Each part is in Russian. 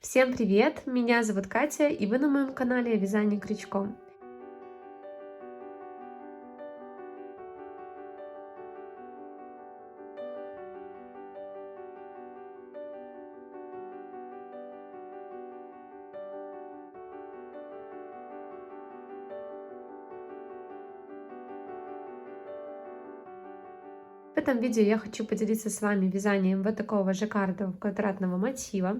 Всем привет! Меня зовут Катя, и вы на моем канале Вязание крючком. В этом видео я хочу поделиться с вами вязанием вот такого жаккардового квадратного мотива.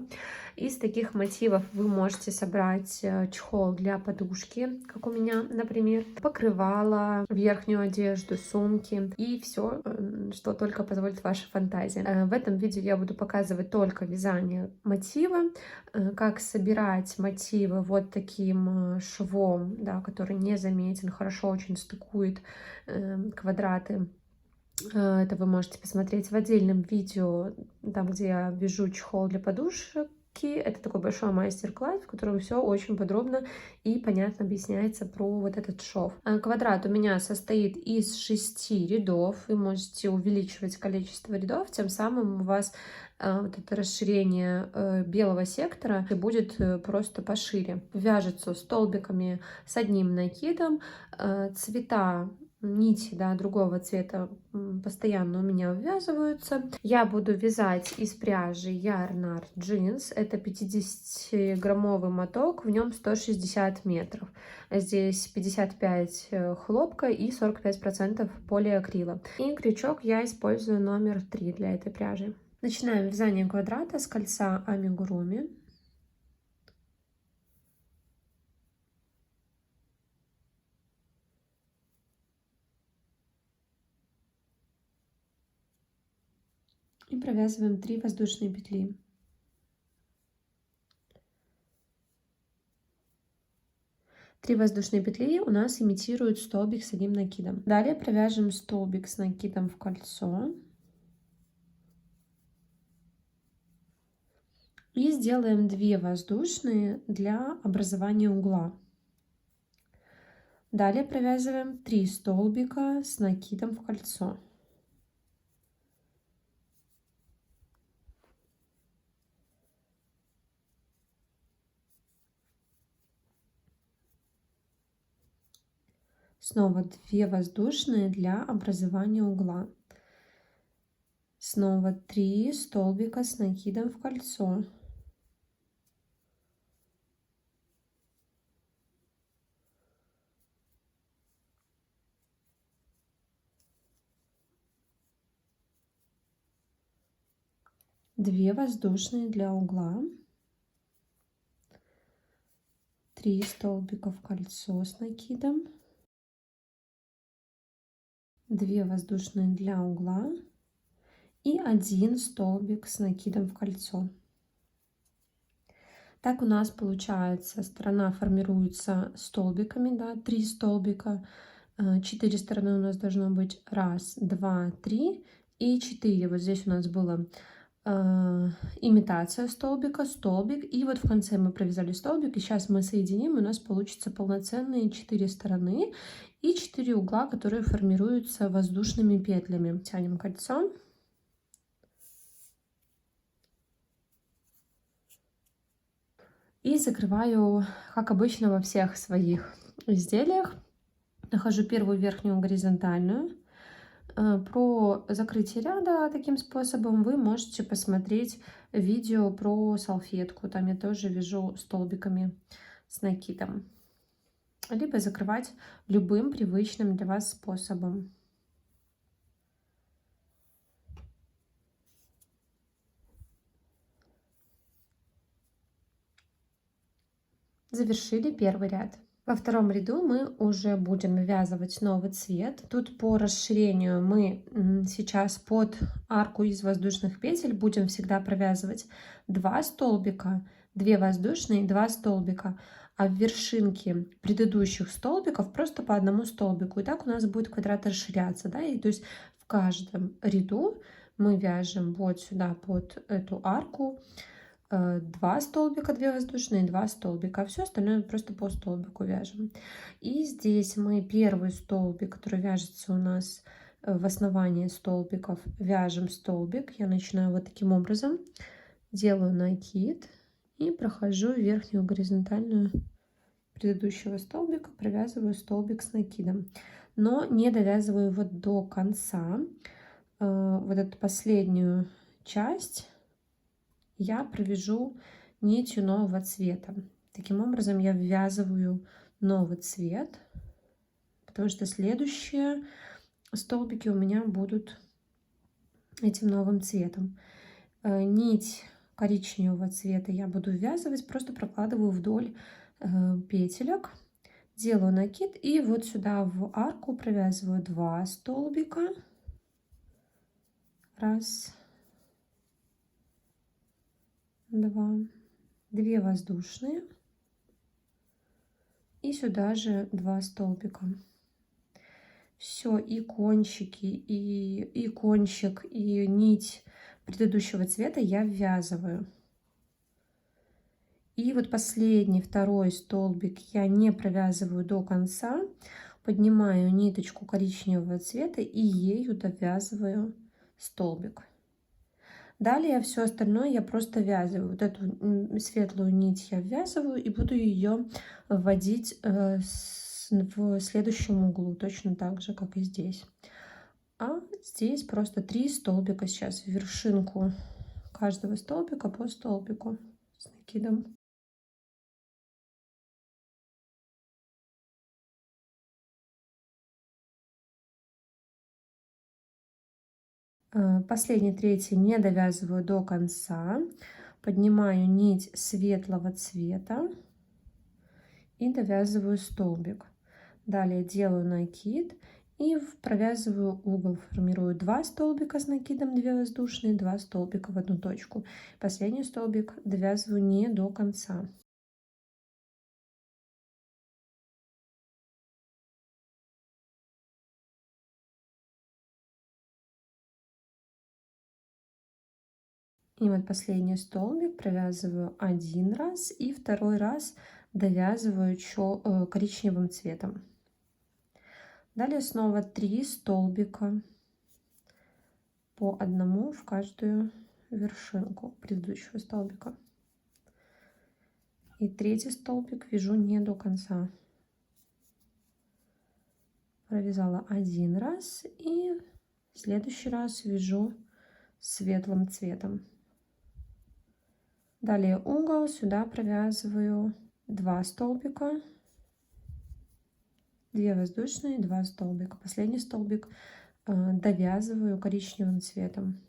Из таких мотивов вы можете собрать чехол для подушки, как у меня, например, покрывало, верхнюю одежду, сумки и все, что только позволит ваша фантазия. В этом видео я буду показывать только вязание мотива, как собирать мотивы вот таким швом, да, который не заметен, хорошо очень стыкует квадраты. Это вы можете посмотреть в отдельном видео, там, где я вяжу чехол для подушки. Это такой большой мастер-класс, в котором все очень подробно и понятно объясняется про вот этот шов. Квадрат у меня состоит из 6 рядов. Вы можете увеличивать количество рядов, тем самым у вас вот это расширение белого сектора будет просто пошире. Вяжется столбиками с одним накидом. Цвета нити, да, другого цвета постоянно у меня ввязываются. Я буду вязать из пряжи Yarn Art Jeans. Это 50-граммовый моток, в нем 160 метров. Здесь 55 хлопка и 45% полиакрила. И крючок я использую номер 3 для этой пряжи. Начинаем вязание квадрата с кольца амигуруми. И провязываем 3 воздушные петли. Три воздушные петли у нас имитируют столбик с одним накидом. Далее провяжем столбик с накидом в кольцо. И сделаем 2 воздушные для образования угла. Далее провязываем 3 столбика с накидом в кольцо. Снова 2 воздушные для образования угла. Снова 3 столбика с накидом в кольцо. Две воздушные для угла. 3 столбика в кольцо с накидом. 2 воздушные для угла и 1 столбик с накидом в кольцо. Так у нас получается, сторона формируется столбиками, да, 3 столбика, 4 стороны у нас должно быть 1, 2, 3 и 4. Вот здесь у нас была имитация столбика, столбик, и вот в конце мы провязали столбик, и сейчас мы соединим, и у нас получится полноценные 4 стороны и 4 угла, которые формируются воздушными петлями. Тянем кольцо. И закрываю, как обычно во всех своих изделиях. Нахожу первую верхнюю горизонтальную. Про закрытие ряда таким способом вы можете посмотреть видео про салфетку. Там я тоже вяжу столбиками с накидом. Либо закрывать любым привычным для вас способом. Завершили первый ряд. Во втором ряду мы уже будем вывязывать новый цвет. Тут по расширению мы сейчас под арку из воздушных петель будем всегда провязывать 2 столбика, 2 воздушные, 2 столбика, а в вершинке предыдущих столбиков просто по одному столбику. И так у нас будет квадрат расширяться, да, и то есть в каждом ряду мы вяжем вот сюда под эту арку 2 столбика, 2 воздушные, 2 столбика, а все остальное просто по столбику вяжем. И здесь мы первый столбик, который вяжется у нас в основании столбиков, вяжем столбик. Я начинаю вот таким образом, делаю накид И прохожу верхнюю горизонтальную предыдущего столбика, провязываю столбик с накидом, но не довязываю его до конца. Вот эту последнюю часть я провяжу нитью нового цвета. Таким образом я ввязываю новый цвет, потому что следующие столбики у меня будут этим новым цветом. Нить коричневого цвета я буду ввязывать, просто прокладываю вдоль петелек, делаю накид и вот сюда в арку провязываю 2 столбика. Раз, два, 2 воздушные и сюда же 2 столбика. Все, и кончики, и кончик, и нить предыдущего цвета я ввязываю. И вот последний, второй столбик я не провязываю до конца, поднимаю ниточку коричневого цвета и ею довязываю столбик. Далее все остальное я просто ввязываю. Вот эту светлую нить я ввязываю и буду ее вводить в следующем углу, точно так же, как и здесь. А здесь просто 3 столбика сейчас в вершинку каждого столбика по столбику с накидом. Последний, третий не довязываю до конца, поднимаю нить светлого цвета и довязываю столбик. Далее делаю накид и провязываю угол, формирую 2 столбика с накидом, 2 воздушные, 2 столбика в одну точку. Последний столбик довязываю не до конца. И вот последний столбик провязываю 1 раз и второй раз довязываю коричневым цветом. Далее снова 3 столбика по одному в каждую вершинку предыдущего столбика. И третий столбик вяжу не до конца. Провязала 1 раз и в следующий раз вяжу светлым цветом. Далее угол, сюда провязываю 2 столбика, 2 воздушные, 2 столбика. Последний столбик довязываю коричневым цветом.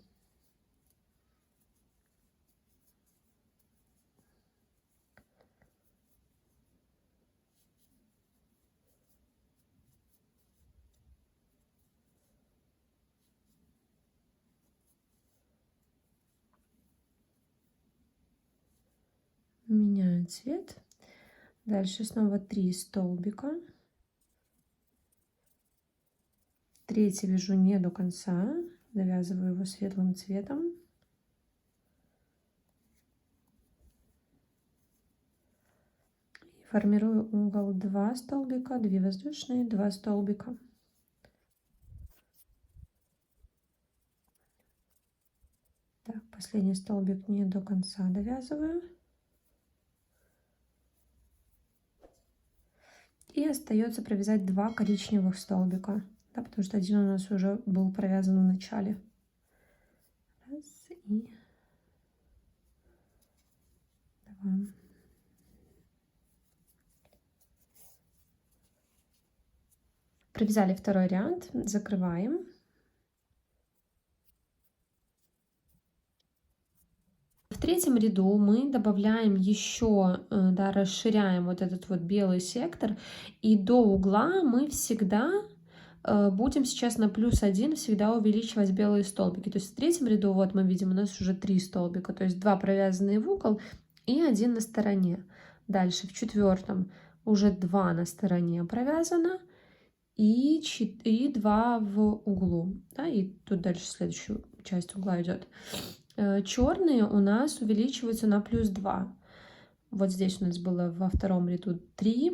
Меняю цвет. Дальше снова 3 столбика. Третий вяжу не до конца, довязываю его светлым цветом. И формирую угол 2 столбика, 2 воздушные, 2 столбика. Так, последний столбик не до конца довязываю. И остается провязать 2 коричневых столбика, да, потому что один у нас уже был провязан в начале. Раз и 2. Провязали второй ряд, закрываем. В третьем ряду мы добавляем еще, да, расширяем вот этот вот белый сектор, и до угла мы всегда будем сейчас на +1 всегда увеличивать белые столбики. То есть в третьем ряду вот мы видим, у нас уже 3 столбика, то есть 2 провязанные в угол и 1 на стороне. Дальше в четвертом уже 2 на стороне провязано и 2 в углу, да, и тут дальше следующую часть угла идет. Черные у нас увеличиваются на +2. Вот здесь у нас было во втором ряду 3,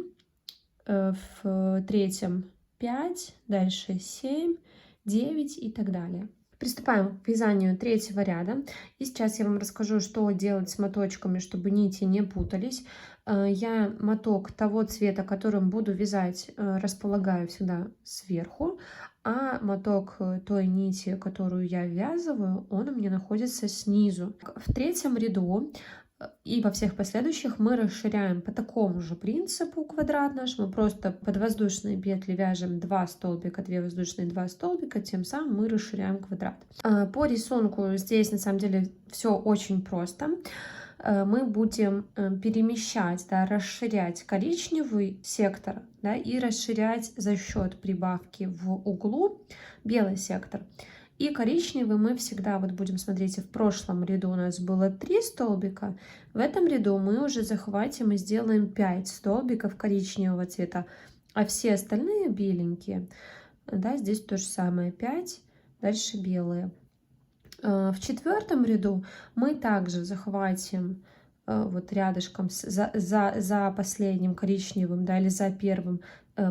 в третьем 5, дальше 7, 9 и так далее. Приступаем к вязанию третьего ряда. И сейчас я вам расскажу, что делать с моточками, чтобы нити не путались. Я моток того цвета, которым буду вязать, располагаю всегда сверху, а моток той нити, которую я ввязываю, он у меня находится снизу. В третьем ряду и во всех последующих мы расширяем по такому же принципу квадрат наш. Мы просто под воздушные петли вяжем 2 столбика, 2 воздушные, 2 столбика, тем самым мы расширяем квадрат. По рисунку здесь на самом деле все очень просто. Мы будем перемещать, да, расширять коричневый сектор, да, и расширять за счет прибавки в углу белый сектор. И коричневый мы всегда, вот будем смотреть, в прошлом ряду у нас было 3 столбика, в этом ряду мы уже захватим и сделаем 5 столбиков коричневого цвета, а все остальные беленькие, да, здесь то же самое, 5, дальше белые. В четвертом ряду мы также захватим вот рядышком за последним коричневым, да, или за первым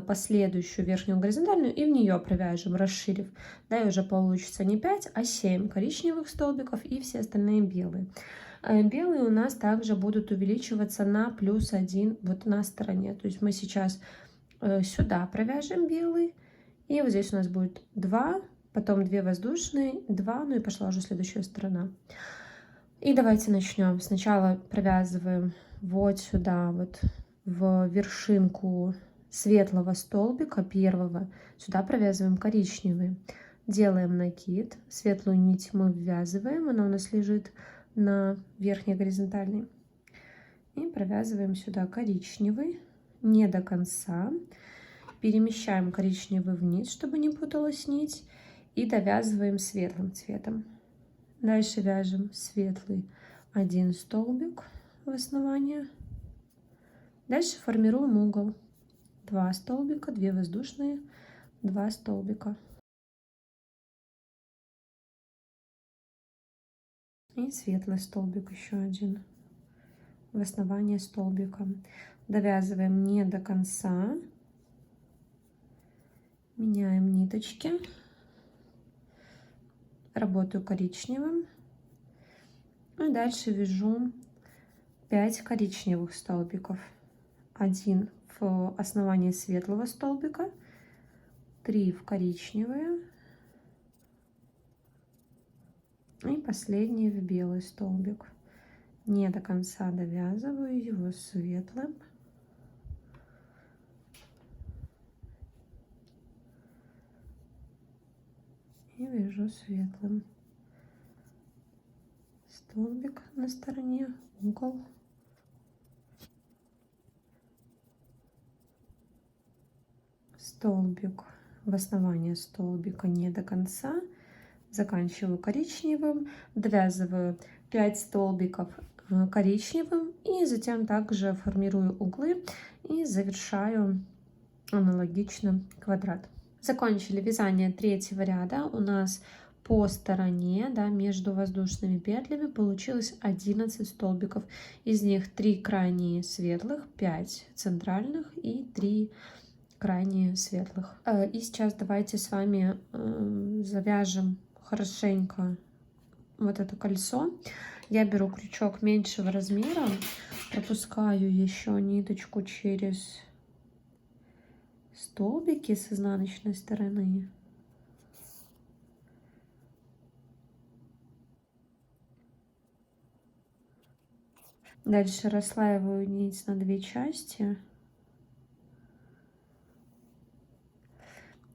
последующую верхнюю горизонтальную и в нее провяжем, расширив, да, и уже получится не 5, а 7 коричневых столбиков и все остальные белые. Белые у нас также будут увеличиваться на +1 вот на стороне, то есть мы сейчас сюда провяжем белый, и вот здесь у нас будет 2, потом 2 воздушные, 2, ну и пошла уже следующая сторона. И давайте начнем. Сначала провязываем вот сюда, вот в вершинку светлого столбика первого. Сюда провязываем коричневый. Делаем накид. Светлую нить мы ввязываем, она у нас лежит на верхней горизонтальной. И провязываем сюда коричневый, не до конца. Перемещаем коричневый вниз, чтобы не путалась нить. И довязываем светлым цветом. Дальше вяжем светлый 1 столбик в основании. Дальше формируем угол. 2 столбика, 2 воздушные, 2 столбика. И светлый столбик еще один в основании столбика. Довязываем не до конца. Меняем ниточки. Работаю коричневым. И дальше вяжу 5 коричневых столбиков. 1 в основании светлого столбика, 3 в коричневые и последний в белый столбик. Не до конца довязываю его светлым. И вяжу светлым. Столбик на стороне, угол. Столбик в основании столбика не до конца. Заканчиваю коричневым, довязываю 5 столбиков коричневым и затем также формирую углы и завершаю аналогично квадрат. Закончили вязание третьего ряда. У нас по стороне, да, между воздушными петлями получилось 11 столбиков. Из них 3 крайние светлых, 5 центральных и 3 крайние светлых. И сейчас давайте с вами завяжем хорошенько вот это кольцо. Я беру крючок меньшего размера, пропускаю еще ниточку через столбики с изнаночной стороны. Дальше расслаиваю нить на 2 части.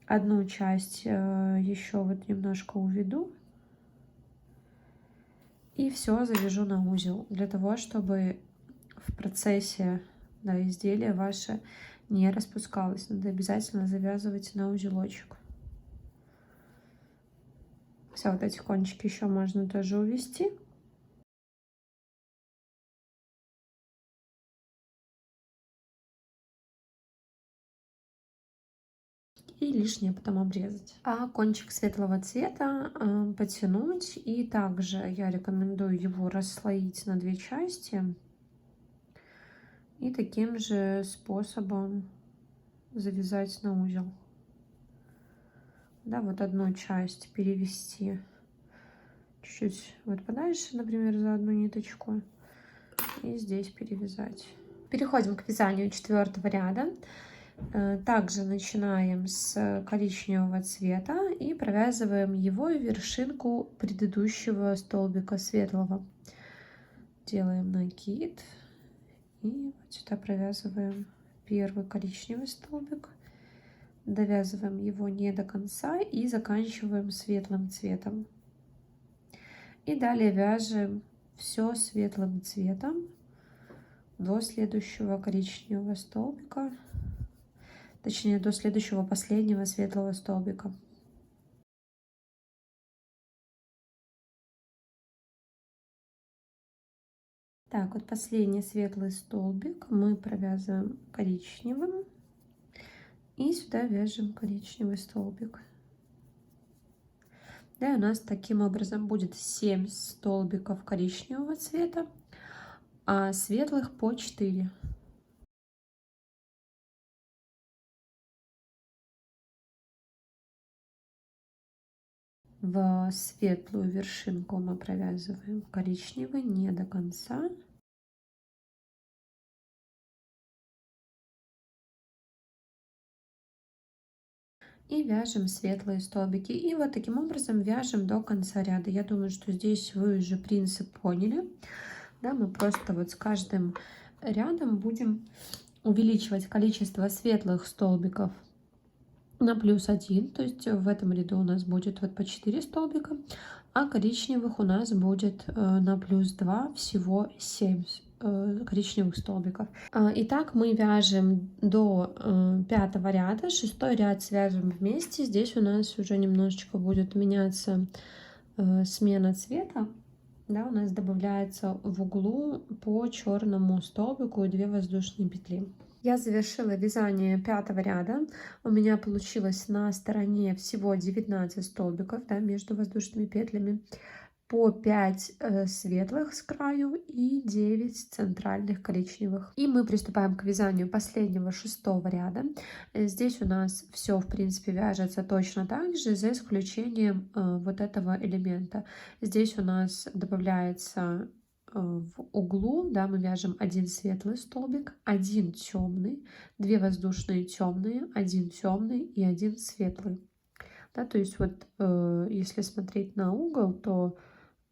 Одну часть еще вот немножко уведу. И все завяжу на узел, для того, чтобы в процессе, да, изделия ваше не распускалось. Надо обязательно завязывать на узелочек. Все, вот эти кончики еще можно тоже увести. И лишнее потом обрезать. А кончик светлого цвета потянуть. И также я рекомендую его расслоить на 2 части. И таким же способом завязать на узел. Да, вот одну часть перевести чуть-чуть вот подальше, например, за одну ниточку. И здесь перевязать. Переходим к вязанию 4-го ряда. Также начинаем с коричневого цвета и провязываем его и вершинку предыдущего столбика светлого. Делаем накид и вот сюда провязываем первый коричневый столбик, довязываем его не до конца и заканчиваем светлым цветом. И далее вяжем все светлым цветом до следующего коричневого столбика, точнее до следующего последнего светлого столбика. Так, вот последний светлый столбик мы провязываем коричневым и сюда вяжем коричневый столбик. Да, у нас таким образом будет 7 столбиков коричневого цвета, а светлых по 4. В светлую вершинку мы провязываем коричневый не до конца. И вяжем светлые столбики. И вот таким образом вяжем до конца ряда. Я думаю, что здесь вы уже принцип поняли. Да, мы просто вот с каждым рядом будем увеличивать количество светлых столбиков на +1, то есть в этом ряду у нас будет вот по 4 столбика, а коричневых у нас будет на +2 всего 7 коричневых столбиков. Итак, мы вяжем до 5-го ряда, 6-й ряд свяжем вместе. Здесь у нас уже немножечко будет меняться смена цвета. Да, у нас добавляется в углу по черному столбику 2 воздушные петли. Я завершила вязание 5-го ряда. У меня получилось на стороне всего 19 столбиков, да, между воздушными петлями, по 5 светлых с краю и 9 центральных коричневых. И мы приступаем к вязанию последнего 6-го ряда. Здесь у нас все в принципе вяжется точно так же, за исключением вот этого элемента. Здесь у нас добавляется в углу, да, мы вяжем 1 светлый столбик, 1 темный, 2 воздушные темные, 1 темный и 1 светлый. Да, то есть вот если смотреть на угол, то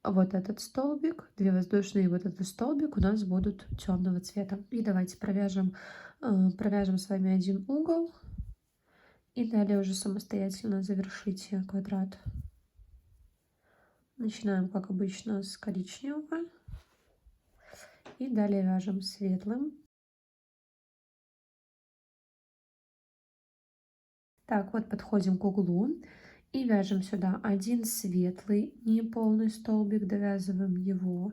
вот этот столбик, 2 воздушные и вот этот столбик у нас будут темного цвета. И давайте провяжем с вами один угол и далее уже самостоятельно завершите квадрат. Начинаем, как обычно, с коричневого. И далее вяжем светлым. Так, вот подходим к углу и вяжем сюда 1 светлый неполный столбик, довязываем его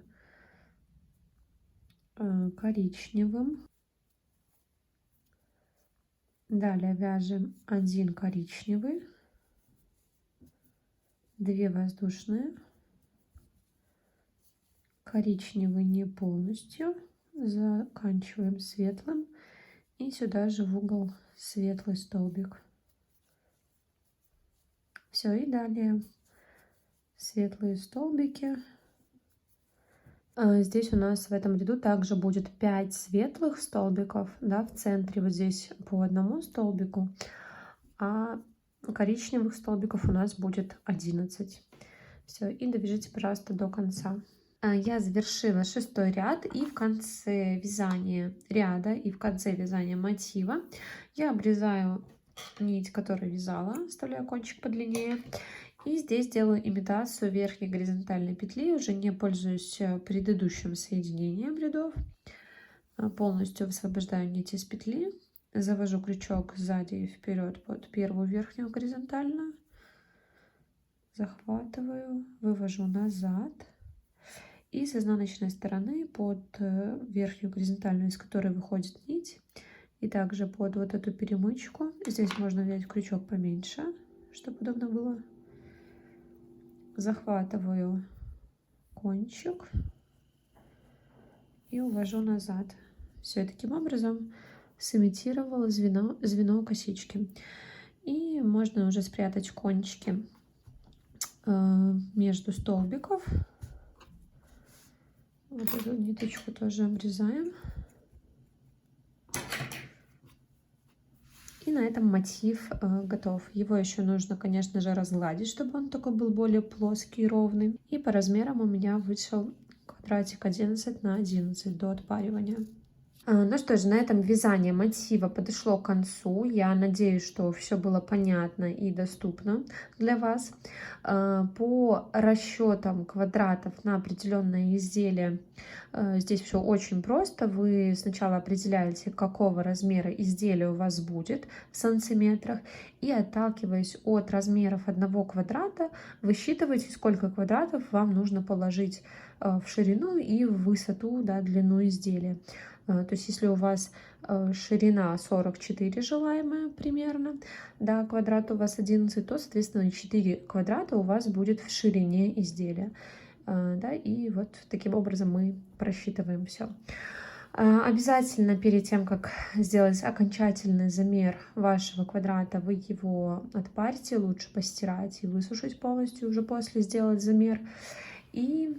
коричневым. Далее вяжем 1 коричневый, 2 воздушные, коричневый не полностью, заканчиваем светлым и сюда же в угол светлый столбик. Все, и далее светлые столбики. Здесь у нас в этом ряду также будет 5 светлых столбиков, да, в центре вот здесь по одному столбику, а коричневых столбиков у нас будет 11. Все, и довяжите, пожалуйста, до конца. Я завершила 6-й ряд, и в конце вязания ряда и в конце вязания мотива я обрезаю нить, которую вязала, оставляю кончик подлиннее. И здесь делаю имитацию верхней горизонтальной петли, уже не пользуюсь предыдущим соединением рядов. Полностью высвобождаю нить из петли, завожу крючок сзади и вперед под первую верхнюю горизонтальную, захватываю, вывожу назад. И с изнаночной стороны под верхнюю горизонтальную, из которой выходит нить, и также под вот эту перемычку, здесь можно взять крючок поменьше, чтобы удобно было, захватываю кончик и увожу назад. Все, таким образом сымитировала звено косички. И можно уже спрятать кончики между столбиков. Вот эту ниточку тоже обрезаем. И на этом мотив готов. Его еще нужно, конечно же, разгладить, чтобы он такой был более плоский и ровный. И по размерам у меня вышел квадратик 11 на 11 до отпаривания. Ну что же, на этом вязание мотива подошло к концу. Я надеюсь, что все было понятно и доступно для вас. По расчетам квадратов на определенное изделие здесь все очень просто. Вы сначала определяете, какого размера изделия у вас будет в сантиметрах, и отталкиваясь от размеров одного квадрата, высчитываете, сколько квадратов вам нужно положить в ширину и в высоту, да, длину изделия. То есть, если у вас ширина 44 желаемая примерно, да, квадрат у вас 11, то, соответственно, 4 квадрата у вас будет в ширине изделия. Да, и вот таким образом мы просчитываем все. Обязательно перед тем, как сделать окончательный замер вашего квадрата, вы его отпарьте, лучше постирать и высушить полностью, уже после сделать замер. И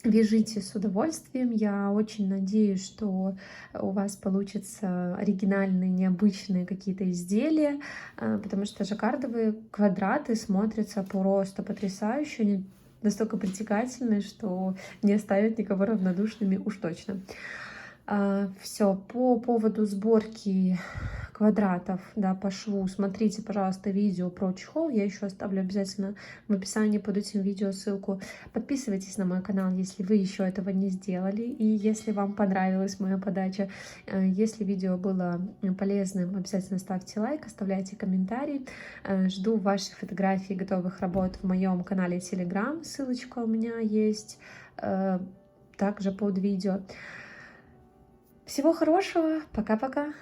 вяжите с удовольствием. Я очень надеюсь, что у вас получатся оригинальные, необычные какие-то изделия, потому что жаккардовые квадраты смотрятся просто потрясающе, они настолько притягательные, что не оставят никого равнодушными уж точно. Все, по поводу сборки квадратов, да, по шву, смотрите, пожалуйста, видео про чехол, я еще оставлю обязательно в описании под этим видео ссылку. Подписывайтесь на мой канал, если вы еще этого не сделали, и если вам понравилась моя подача, если видео было полезным, обязательно ставьте лайк, оставляйте комментарий, жду ваших фотографий готовых работ в моем канале Telegram, ссылочка у меня есть также под видео. Всего хорошего, пока-пока!